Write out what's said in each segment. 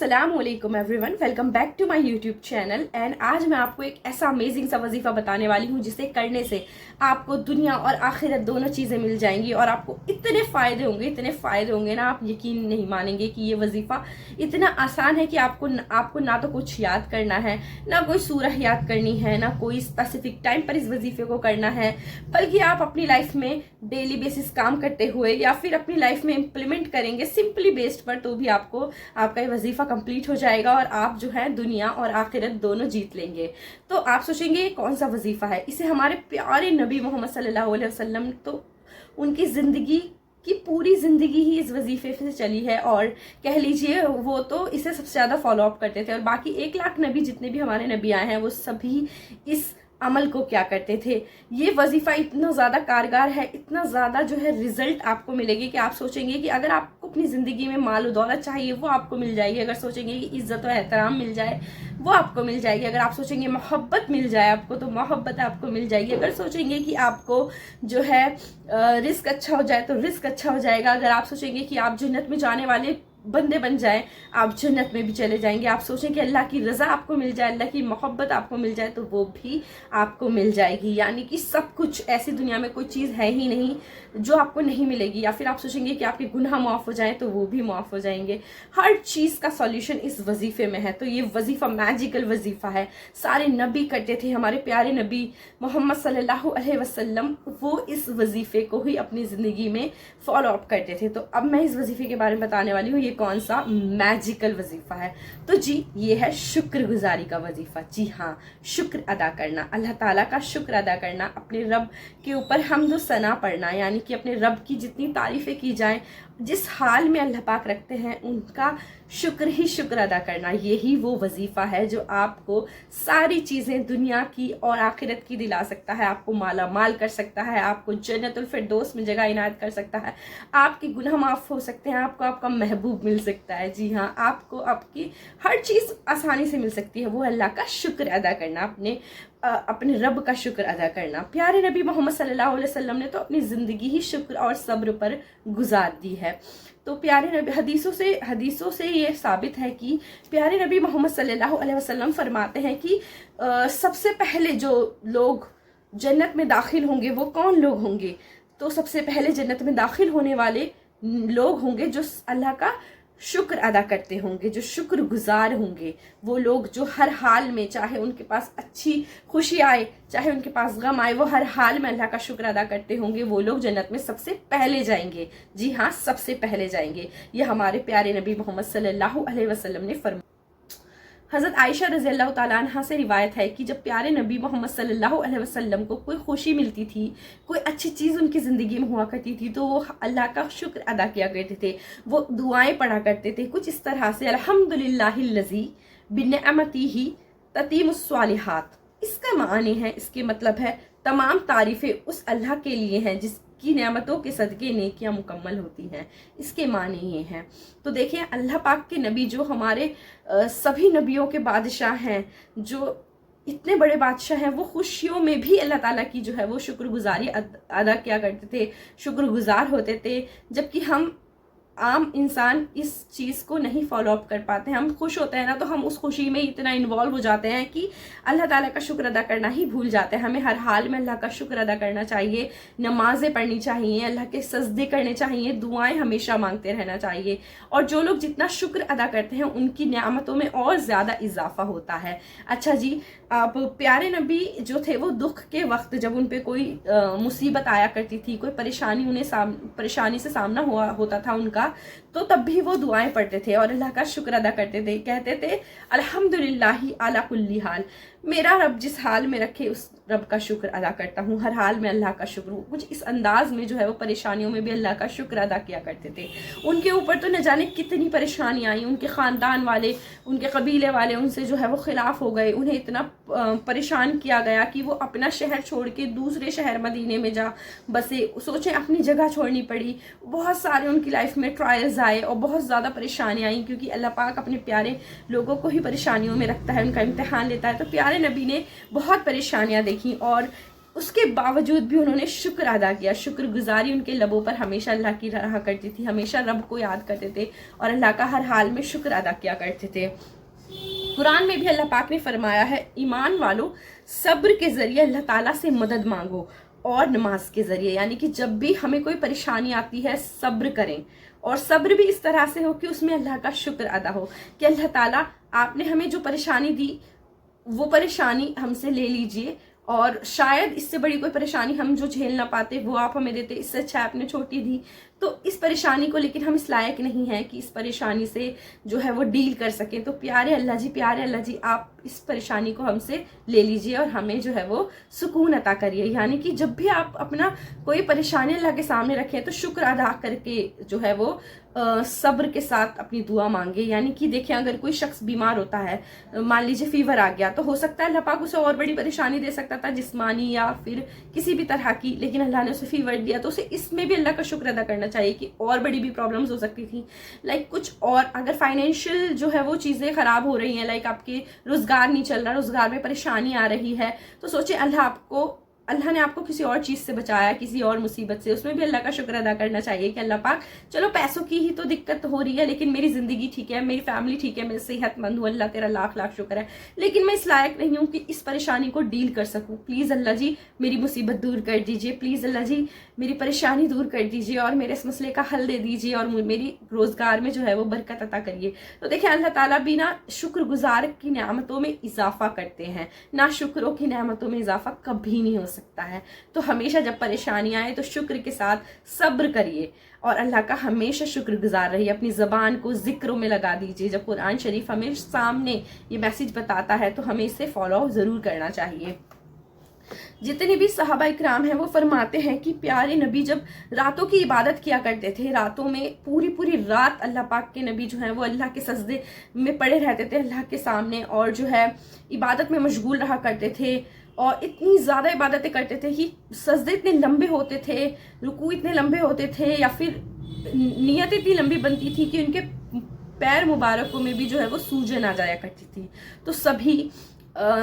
अस्सलाम वालेकुम everyone, welcome back to my YouTube channel. And आज मैं आपको एक ऐसा अमेजिंग सा वजीफ़ा बताने वाली हूँ जिसे करने से आपको दुनिया और आखिरत दोनों चीज़ें मिल जाएंगी और आपको इतने फ़ायदे होंगे ना, आप यकीन नहीं मानेंगे कि ये वजीफ़ा इतना आसान है कि आपको ना तो कुछ याद करना है, ना कोई सूरह याद करनी है, ना कोई स्पेसिफिक टाइम पर इस वजीफ़े को करना है, बल्कि आप अपनी लाइफ में डेली बेसिस काम करते हुए या फिर अपनी लाइफ में इम्प्लीमेंट करेंगे सिंपली बेस्ड पर, तो भी आपका ये वजीफा कंप्लीट हो जाएगा और आप जो है दुनिया और आखिरत दोनों जीत लेंगे। तो आप सोचेंगे ये कौन सा वजीफा है? इसे हमारे प्यारे नबी मोहम्मद सल्लल्लाहु अलैहि वसल्लम, तो उनकी जिंदगी की पूरी जिंदगी ही इस वजीफे से चली है और कह लीजिए वो तो इसे सबसे ज्यादा फॉलो अप करते थे। और बाकी 1 लाख नबी जितने भी हमारे नबी आए हैं वो सभी इस अमल को क्या करते थे। ये वजीफा इतना ज़्यादा कारगर है, इतना ज़्यादा जो है रिजल्ट आपको मिलेगी कि आप सोचेंगे कि अगर आपको अपनी ज़िंदगी में माल दौलत चाहिए वो आपको मिल जाएगी, अगर सोचेंगे कि इज्जत और एहतराम मिल जाए वो आपको मिल जाएगी, अगर आप सोचेंगे मोहब्बत मिल जाए आपको तो मोहब्बत आपको मिल जाएगी, अगर सोचेंगे कि आपको जो है रिस्क अच्छा हो जाए तो रिस्क अच्छा हो जाएगा, अगर आप सोचेंगे कि आप जन्नत में जाने वाले बंदे बन जाए आप जन्नत में भी चले जाएंगे, आप सोचें कि अल्लाह की रज़ा आपको मिल जाए, अल्लाह की मोहब्बत आपको मिल जाए तो वो भी आपको मिल जाएगी। यानी कि सब कुछ, ऐसी दुनिया में कोई चीज़ है ही नहीं जो आपको नहीं मिलेगी। या फिर आप सोचेंगे कि आपके गुनाह माफ़ हो जाए तो वो भी माफ़ हो जाएंगे। हर चीज़ का सॉल्यूशन इस वजीफे में है। तो ये वजीफ़ा मैजिकल वजीफ़ा है, सारे नबी करते थे, हमारे प्यारे नबी मोहम्मद सल्लल्लाहु अलैहि वसल्लम वो इस वजीफे को ही अपनी ज़िंदगी में फॉलो अप करते थे। तो अब मैं इस वजीफे के बारे में बताने वाली हूँ ये कौन सा मैजिकल वजीफा है। तो जी ये है शुक्रगुजारी का वजीफा। जी हाँ, शुक्र अदा करना, अल्लाह ताला का शुक्र अदा करना, अपने रब के ऊपर हम्द सना पढ़ना, यानी कि अपने रब की जितनी तारीफें की जाएं, जिस हाल में अल्लाह पाक रखते हैं उनका शुक्र ही शुक्र अदा करना, यही वो वजीफा है जो आपको सारी चीज़ें दुनिया की और आखिरत की दिला सकता है, आपको माला माल कर सकता है, आपको जन्नतुल फिरदौस में जगह इनायत कर सकता है, आपके गुनाह माफ़ हो सकते हैं, आपको आपका महबूब मिल सकता है। जी हाँ, आपको आपकी हर चीज़ आसानी से मिल सकती है। वो अल्लाह का शुक्र अदा करना, अपने रब का शुक्र अदा करना। प्यारे नबी मोहम्मद सल्लल्लाहु अलैहि वसल्लम ने तो अपनी ज़िंदगी ही शुक्र और सब्र पर गुजार दी है। तो प्यारे नबी, हदीसों से ये साबित है कि प्यारे नबी मोहम्मद सल्लल्लाहु अलैहि वसल्लम फरमाते हैं कि सबसे पहले जो लोग जन्नत में दाखिल होंगे वो कौन लोग होंगे? तो सबसे पहले जन्नत में दाखिल होने वाले लोग होंगे जो अल्लाह का शुक्र अदा करते होंगे, जो शुक्र गुजार होंगे। वो लोग जो हर हाल में, चाहे उनके पास अच्छी खुशी आए चाहे उनके पास गम आए, वो हर हाल में अल्लाह का शुक्र अदा करते होंगे, वो लोग जन्नत में सबसे पहले जाएंगे। जी हाँ, सबसे पहले जाएंगे। ये हमारे प्यारे नबी मोहम्मद सल्लल्लाहु अलैहि वसल्लम ने फरमाया। हज़रत आयशा रज़ियल्लाहु ताला अन्हा से रिवायत है कि जब प्यारे नबी मोहम्मद सल्लल्लाहु अलैहि वसल्लम को कोई खुशी मिलती थी, कोई अच्छी चीज़ उनकी ज़िंदगी में हुआ करती थी, तो वो अल्लाह का शुक्र अदा किया करते थे, वो दुआएं पढ़ा करते थे कुछ इस तरह से, अल्हम्दुलिल्लाहिल्लज़ी बिनिअमतिही ततीमुस्सालिहात। इसका मानी है, इसके मतलब है तमाम तारीफ़ें उस अल्लाह के लिए हैं जिसकी नेमतों के सदके नेकियां मुकम्मल होती हैं। इसके माने ये हैं। तो देखिए, अल्लाह पाक के नबी जो हमारे सभी नबियों के बादशाह हैं, जो इतने बड़े बादशाह हैं, वो खुशियों में भी अल्लाह ताला की जो है वो शुक्रगुजारी अदा किया करते थे, शुक्रगुजार होते थे। जबकि हम आम इंसान इस चीज़ को नहीं फॉलो अप कर पाते हैं। हम खुश होते हैं ना तो हम उस खुशी में इतना इन्वॉल्व हो जाते हैं कि अल्लाह ताला का शुक्र अदा करना ही भूल जाते हैं। हमें हर हाल में अल्लाह का शुक्र अदा करना चाहिए, नमाजें पढ़नी चाहिए, अल्लाह के सजदे करने चाहिए, दुआएं हमेशा मांगते रहना चाहिए। और जो लोग जितना शुक्र अदा करते हैं उनकी नेमतों में और ज़्यादा इजाफा होता है। अच्छा जी, आप प्यारे नबी जो थे वो दुख के वक्त, जब उन पर कोई मुसीबत आया करती थी, कोई परेशानी परेशानी से सामना होता था उनका, तो तब भी वो दुआएं पढ़ते थे और अल्लाह का शुक्र अदा करते थे। कहते थे अल्हम्दुलिल्लाहि अला कुल्ली हाल, मेरा रब जिस हाल में रखे उस रब का शुक्र अदा करता हूँ, हर हाल में अल्लाह का शुक्र। कुछ इस अंदाज में जो है वो परेशानियों में भी अल्लाह का शुक्र अदा किया करते थे। उनके ऊपर तो न जाने कितनी परेशानी आई, उनके ख़ानदान वाले, उनके कबीले वाले उनसे जो है वो खिलाफ हो गए, उन्हें इतना परेशान किया गया कि वो अपना शहर छोड़ के दूसरे शहर मदीने में जा बसे। सोचें, अपनी जगह छोड़नी पड़ी। बहुत सारे उनकी लाइफ में ट्रायल्स आए और बहुत ज़्यादा परेशानी आई, क्योंकि अल्लाह पाक अपने प्यारे लोगों को ही परेशानियों में रखता है, उनका इम्तिहान लेता है। तो प्यारे नबी ने बहुत परेशानियाँ देखी और اس کے باوجود بھی انہوں نے شکر ادا کیا. شکر گزاری ان کے لبوں پر ہمیشہ اللہ کی رہا کرتی تھی, ہمیشہ رب کو یاد کرتے تھے اور اللہ کا ہر حال میں شکر ادا کیا کرتے تھے. قرآن میں بھی اللہ پاک نے فرمایا ہے, ایمان والو صبر کے ذریعے اللہ تعالیٰ سے مدد مانگو اور نماز کے ذریعے, یعنی کہ جب بھی ہمیں کوئی پریشانی آتی ہے صبر کریں, اور صبر بھی اس طرح سے ہو کہ اس میں اللہ کا شکر ادا ہو کہ اللہ تعالیٰ آپ نے ہمیں جو پریشانی دی وہ پریشانی ہم سے لے لیجئے, اور شاید اس سے بڑی کوئی پریشانی ہم جو جھیل نہ پاتے وہ آپ ہمیں دیتے, اس سے اچھا آپ نے چھوٹی دی. تو اس پریشانی کو لیکن ہم اس لائق نہیں ہیں کہ اس پریشانی سے جو ہے وہ ڈیل کر سکیں. تو پیارے اللہ جی آپ اس پریشانی کو ہم سے لے لیجئے اور ہمیں جو ہے وہ سکون عطا کریے. یعنی کہ جب بھی آپ اپنا کوئی پریشانی اللہ کے سامنے رکھیں تو شکر ادا کر کے جو ہے وہ صبر کے ساتھ اپنی دعا مانگے. یعنی کہ دیکھیں اگر کوئی شخص بیمار ہوتا ہے, مان لیجیے فیور آ گیا, تو ہو سکتا ہے اللہ پاک اسے اور بڑی پریشانی دے سکتا تھا جسمانی یا پھر کسی بھی طرح کی, لیکن اللہ نے اسے فیور دیا تو اسے اس میں بھی اللہ کا شکر ادا کرنا چاہیے کہ اور بڑی بھی پرابلمز ہو سکتی تھیں, لائک کچھ اور اگر فائنینشیل جو ہے وہ چیزیں خراب ہو رہی ہیں, لائک آپ کے روزگار نہیں چل رہا, روزگار میں پریشانی آ رہی ہے, تو سوچیں اللہ نے آپ کو کسی اور چیز سے بچایا, کسی اور مصیبت سے, اس میں بھی اللہ کا شکر ادا کرنا چاہیے کہ اللہ پاک چلو پیسوں کی ہی تو دقت ہو رہی ہے لیکن میری زندگی ٹھیک ہے, میری فیملی ٹھیک ہے, میں صحت مند ہوں, اللہ تیرا لاکھ لاکھ شکر ہے, لیکن میں اس لائق نہیں ہوں کہ اس پریشانی کو ڈیل کر سکوں. پلیز اللہ جی میری مصیبت دور کر دیجیے, پلیز اللہ جی میری پریشانی دور کر دیجیے اور میرے اس مسئلے کا حل دے دیجیے اور میری روزگار میں جو ہے وہ برکت عطا کریے. تو دیکھیں اللہ تعالیٰ بھی نا شکر گزار کی نعمتوں میں اضافہ کرتے ہیں, نہ شکروں کی نعمتوں میں اضافہ کبھی نہیں ہو سکتا ہے. تو ہمیشہ جب پریشانی آئے تو شکر کے ساتھ صبر کریے اور اللہ کا ہمیشہ شکر گزار رہیے, اپنی زبان کو ذکروں میں لگا دیجیے. جب قرآن شریف ہمیں سامنے یہ میسج بتاتا ہے تو ہمیں اسے فالو ضرور کرنا چاہیے. جتنے بھی صحابہ اکرام ہیں وہ فرماتے ہیں کہ پیارے نبی جب راتوں کی عبادت کیا کرتے تھے, راتوں میں پوری رات اللہ پاک کے نبی جو ہیں وہ اللہ کے سجدے میں پڑے رہتے تھے اللہ کے سامنے, اور جو ہے عبادت میں مشغول رہا کرتے تھے, اور اتنی زیادہ عبادتیں کرتے تھے کہ سجدے اتنے لمبے ہوتے تھے, رکوع اتنے لمبے ہوتے تھے, یا پھر نیت اتنی لمبی بنتی تھی کہ ان کے پیر مبارکوں میں بھی جو ہے وہ سوجن آ جایا کرتی تھی. تو سبھی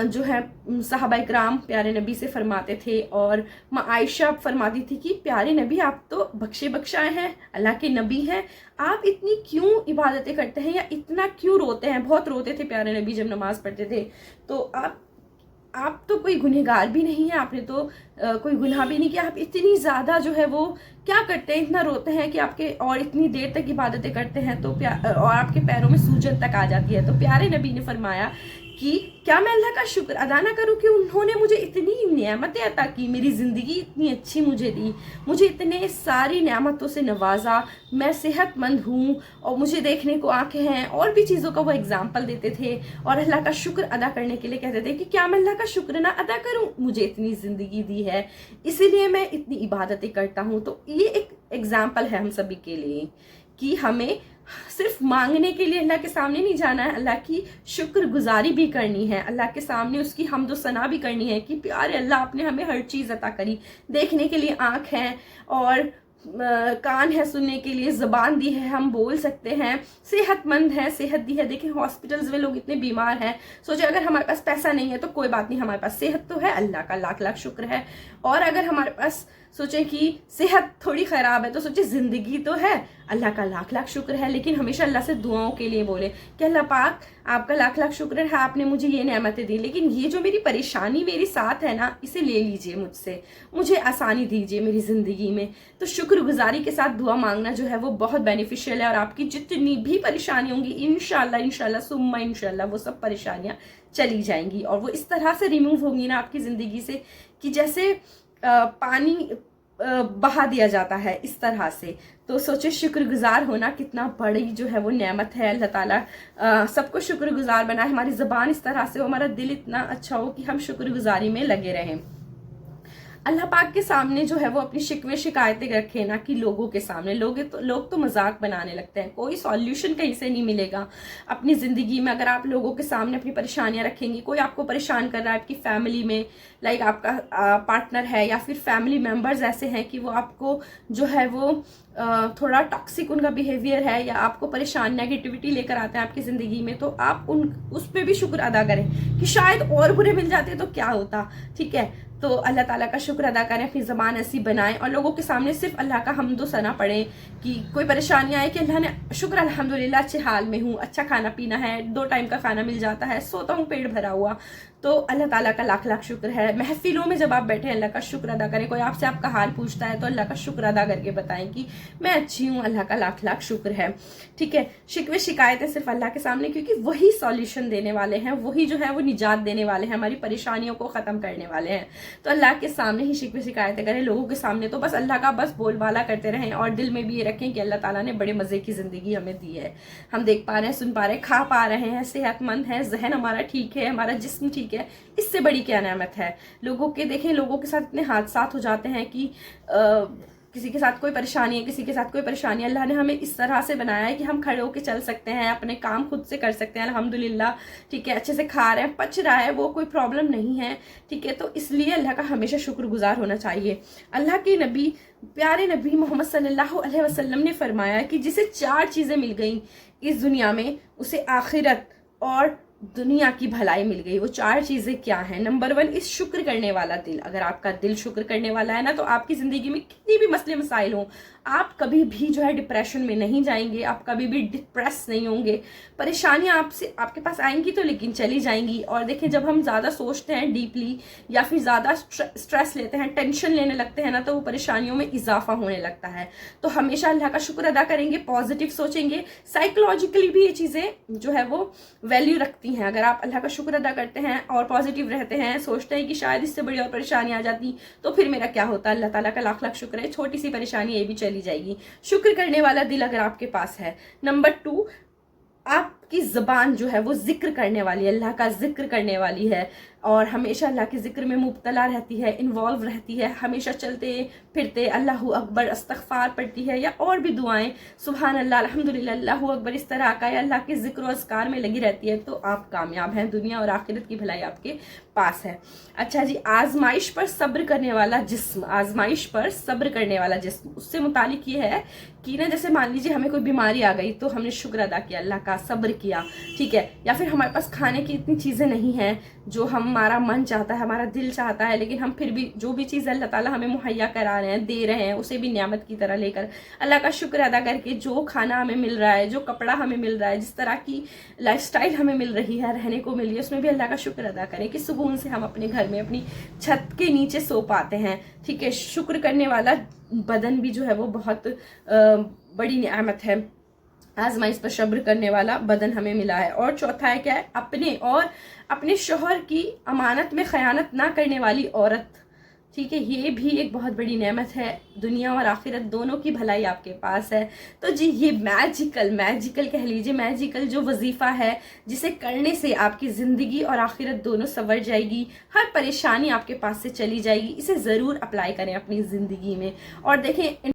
جو ہے صحابہ اکرام پیارے نبی سے فرماتے تھے, اور عائشہ فرماتی تھی کہ پیارے نبی آپ تو بخشے بخشائے ہیں, اللہ کے نبی ہیں, آپ اتنی کیوں عبادتیں کرتے ہیں یا اتنا کیوں روتے ہیں. بہت روتے تھے پیارے نبی جب نماز پڑھتے تھے. تو آپ تو کوئی گنہگار بھی نہیں ہے, آپ نے تو کوئی گناہ بھی نہیں کیا, آپ اتنی زیادہ جو ہے وہ کیا کرتے ہیں, اتنا روتے ہیں کہ آپ کے, اور اتنی دیر تک عبادتیں کرتے ہیں تو اور آپ کے پیروں میں سوجن تک آ جاتی ہے. تو پیارے نبی نے فرمایا کہ کیا میں اللہ کا شکر ادا نہ کروں کہ انہوں نے مجھے اتنی نعمتیں عطا کی, میری زندگی اتنی اچھی مجھے دی, مجھے اتنے ساری نعمتوں سے نوازا, میں صحت مند ہوں اور مجھے دیکھنے کو آنکھیں ہیں, اور بھی چیزوں کا وہ اگزامپل دیتے تھے اور اللہ کا شکر ادا کرنے کے لیے کہتے تھے کہ کیا میں اللہ کا شکر نہ ادا کروں, مجھے اتنی زندگی دی ہے اسی لیے میں اتنی عبادتیں کرتا ہوں. تو یہ ایک ایگزامپل ہے ہم سبھی کے لیے کہ ہمیں صرف مانگنے کے لیے اللہ کے سامنے نہیں جانا ہے, اللہ کی شکر گزاری بھی کرنی ہے, اللہ کے سامنے اس کی حمد و ثنا بھی کرنی ہے کہ پیارے اللہ آپ نے ہمیں ہر چیز عطا کری, دیکھنے کے لیے آنکھ ہے اور کان ہے, سننے کے لیے زبان دی ہے, ہم بول سکتے ہیں, صحت مند ہے, صحت دی ہے. دیکھیں ہاسپٹلز میں لوگ اتنے بیمار ہیں, سوچے اگر ہمارے پاس پیسہ نہیں ہے تو کوئی بات نہیں, ہمارے پاس صحت تو ہے, اللہ کا لاکھ لاکھ شکر ہے. اور اگر ہمارے پاس سوچیں کہ صحت تھوڑی خراب ہے تو سوچے زندگی تو ہے, اللہ کا لاکھ لاکھ شکر ہے. لیکن ہمیشہ اللہ سے دعاؤں کے لیے بولے کہ اللہ پاک آپ کا لاکھ لاکھ شکر ہے, آپ نے مجھے یہ نعمتیں دی, لیکن یہ جو میری پریشانی میری ساتھ ہے نا, اسے لے لیجئے مجھ سے, مجھے آسانی دیجئے میری زندگی میں. تو شکر گزاری کے ساتھ دعا مانگنا جو ہے وہ بہت بینیفیشیل ہے, اور آپ کی جتنی بھی پریشانی ہوں گی انشاءاللہ ثم انشاءاللہ وہ سب پریشانیاں چلی جائیں گی, اور وہ اس طرح سے ریموو ہوں گی نا آپ کی زندگی سے کہ جیسے پانی بہا دیا جاتا ہے, اس طرح سے. تو سوچے شکر گزار ہونا کتنا بڑی جو ہے وہ نعمت ہے. اللہ تعالیٰ سب کو شکر گزار بنائے, ہماری زبان اس طرح سے ہو, ہمارا دل اتنا اچھا ہو کہ ہم شکر گزاری میں لگے رہیں. اللہ پاک کے سامنے جو ہے وہ اپنی شکوے شکایتیں رکھے نا کہ لوگوں کے سامنے, لوگ تو مذاق بنانے لگتے ہیں, کوئی سولیوشن کہیں سے نہیں ملے گا اپنی زندگی میں. اگر آپ لوگوں کے سامنے اپنی پریشانیاں رکھیں گی, کوئی آپ کو پریشان کر رہا ہے آپ کی فیملی میں, لائک آپ کا پارٹنر ہے یا پھر فیملی ممبرز ایسے ہیں کہ وہ آپ کو جو ہے وہ تھوڑا ٹاکسک ان کا بیہیویئر ہے, یا آپ کو پریشان نیگیٹیوٹی لے کر آتے ہیں آپ کی زندگی میں, تو آپ اس پہ بھی شکر ادا کریں کہ شاید اور برے مل جاتے تو کیا ہوتا, ٹھیک ہے. तो अल्लाह ताला का शुक्र अदा करें, अपनी ज़बान ऐसी बनाएं और लोगों के सामने सिर्फ अल्लाह का हम्दो सना पढ़ें कि कोई परेशानी आए कि अल्लाह ने शुक्र अल्हम्दुलिल्लाह अच्छे हाल में हूँ, अच्छा खाना पीना है, 2 टाइम का खाना मिल जाता है, सोता हूँ पेट भरा हुआ, तो अल्लाह ताला का लाख लाख शुक्र है। महफिलों में जब आप बैठे अल्लाह का शुक्र अदा करें, कोई आपसे आपका हाल पूछता है तो अल्लाह का शुक्र अदा करके बताएं कि मैं अच्छी हूँ, अल्लाह का लाख लाख शुक्र है। ठीक है, शिकवे शिकायतें सिर्फ अल्लाह के सामने, क्योंकि वही सॉल्यूशन देने वाले हैं, वही जो है वो निजात देने वाले हैं, हमारी परेशानियों को ख़त्म करने वाले हैं। तो अल्लाह के सामने ही शिकवे शिकायतें करें, लोगों के सामने तो बस अल्लाह का बस बोलबाला करते रहें और दिल में भी ये रखें कि अल्लाह ताला ने बड़े मज़े की ज़िंदगी हमें दी है, हम देख पा रहे हैं, सुन पा रहे हैं, खा पा रहे हैं, सेहतमंद है, जहन हमारा ठीक है, हमारा जिस्म ठीक है, इससे बड़ी क्या नेमत है। लोगों के देखें, लोगों के साथ इतने हादसात हो जाते हैं कि किसी के साथ कोई परेशानी है, किसी के साथ कोई परेशानी, अल्लाह ने हमें इस तरह से बनाया है कि हम खड़े होकर चल सकते हैं, अपने काम खुद से कर सकते हैं अल्हम्दुलिल्लाह। ठीक है, अच्छे से खा रहे हैं, पच रहा है, वो कोई प्रॉब्लम नहीं है। ठीक है, तो इसलिए अल्लाह का हमेशा शुक्रगुजार होना चाहिए। अल्लाह के नबी, प्यारे नबी मोहम्मद सल्लल्लाहु अलैहि वसल्लम ने फरमाया कि जिसे 4 चीज़ें मिल गई इस दुनिया में, उसे आखिरत और दुनिया की भलाई मिल गई। वो 4 चीज़ें क्या हैं? नंबर 1 इस शुक्र करने वाला दिल। अगर आपका दिल शुक्र करने वाला है ना, तो आपकी ज़िंदगी में कितनी भी मसले मसाइल हों, आप कभी भी जो है डिप्रेशन में नहीं जाएंगे, आप कभी भी डिप्रेस नहीं होंगे। परेशानियां आपके पास आएंगी तो लेकिन चली जाएंगी। और देखें, जब हम ज़्यादा सोचते हैं डीपली या फिर ज़्यादा स्ट्रेस लेते हैं, टेंशन लेने लगते हैं ना, तो वो परेशानियों में इजाफा होने लगता है। तो हमेशा अल्लाह का शुक्र अदा करेंगे, पॉजिटिव सोचेंगे, साइकोलॉजिकली भी ये चीज़ें जो है वो वैल्यू रखती हैं। अगर आप अल्लाह का शुक्र अदा करते हैं और पॉजिटिव रहते हैं, सोचते हैं कि शायद इससे बड़ी और परेशानी आ जाती तो फिर मेरा क्या होता, अल्लाह ताला का लाख लाख शुक्र है, छोटी सी परेशानी ये भी चली जाएगी। शुक्र करने वाला दिल अगर आपके पास है। नंबर 2, आपकी ज़बान जो है वो जिक्र करने वाली है, अल्लाह का जिक्र करने वाली है और हमेशा अल्लाह के ज़िक्र में मुब्तला रहती है, इन्वॉल्व रहती है, हमेशा चलते फिरते अल्लाहु अकबर, अस्तगफार पढ़ती है या और भी दुआएं, सुभान अल्लाह, अल्हम्दुलिल्लाह, अल्लाहु अकबर, इस तरह का या अल्लाह के ज़िक्र और अज़कार में लगी रहती है, तो आप कामयाब हैं, दुनिया और आखिरत की भलाई आपके पास है। अच्छा जी, आजमाइश पर सब्र करने वाला जिस्म, आजमाइश पर सब्र करने वाला जिस्म, उससे मुतालिक ये है कि ना, जैसे मान लीजिए हमें कोई बीमारी आ गई तो हमने शुक्र अदा किया, अल्लाह का सब्र किया, ठीक है, या फिर हमारे पास खाने की इतनी चीज़ें नहीं हैं जो हमारा मन चाहता है, हमारा दिल चाहता है, लेकिन हम फिर भी जो भी चीज़ अल्लाह ताला हमें मुहैया करा रहे हैं, दे रहे हैं, उसे भी नियामत की तरह लेकर अल्लाह का शुक्र अदा करके जो खाना हमें मिल रहा है, जो कपड़ा हमें मिल रहा है, जिस तरह की लाइफस्टाइल हमें मिल रही है, रहने को मिली है, उसमें भी अल्लाह का शुक्र अदा करें कि सुकून से हम अपने घर में अपनी छत के नीचे सो पाते हैं। ठीक है, शुक्र करने वाला बदन भी जो है वो बहुत बड़ी नियामत है। आजमाइश पर सब्र करने वाला बदन हमें मिला है। और चौथा है क्या है, अपने और अपने शौहर की अमानत में खयानत ना करने वाली औरत। ठीक है, ये भी एक बहुत बड़ी नेमत है, दुनिया और आखिरत दोनों की भलाई आपके पास है। तो जी ये मैजिकल कह लीजिए, मैजिकल जो वजीफ़ा है जिसे करने से आपकी ज़िंदगी और आखिरत दोनों संवर जाएगी, हर परेशानी आपके पास से चली जाएगी, इसे ज़रूर अप्लाई करें अपनी ज़िंदगी में। और देखें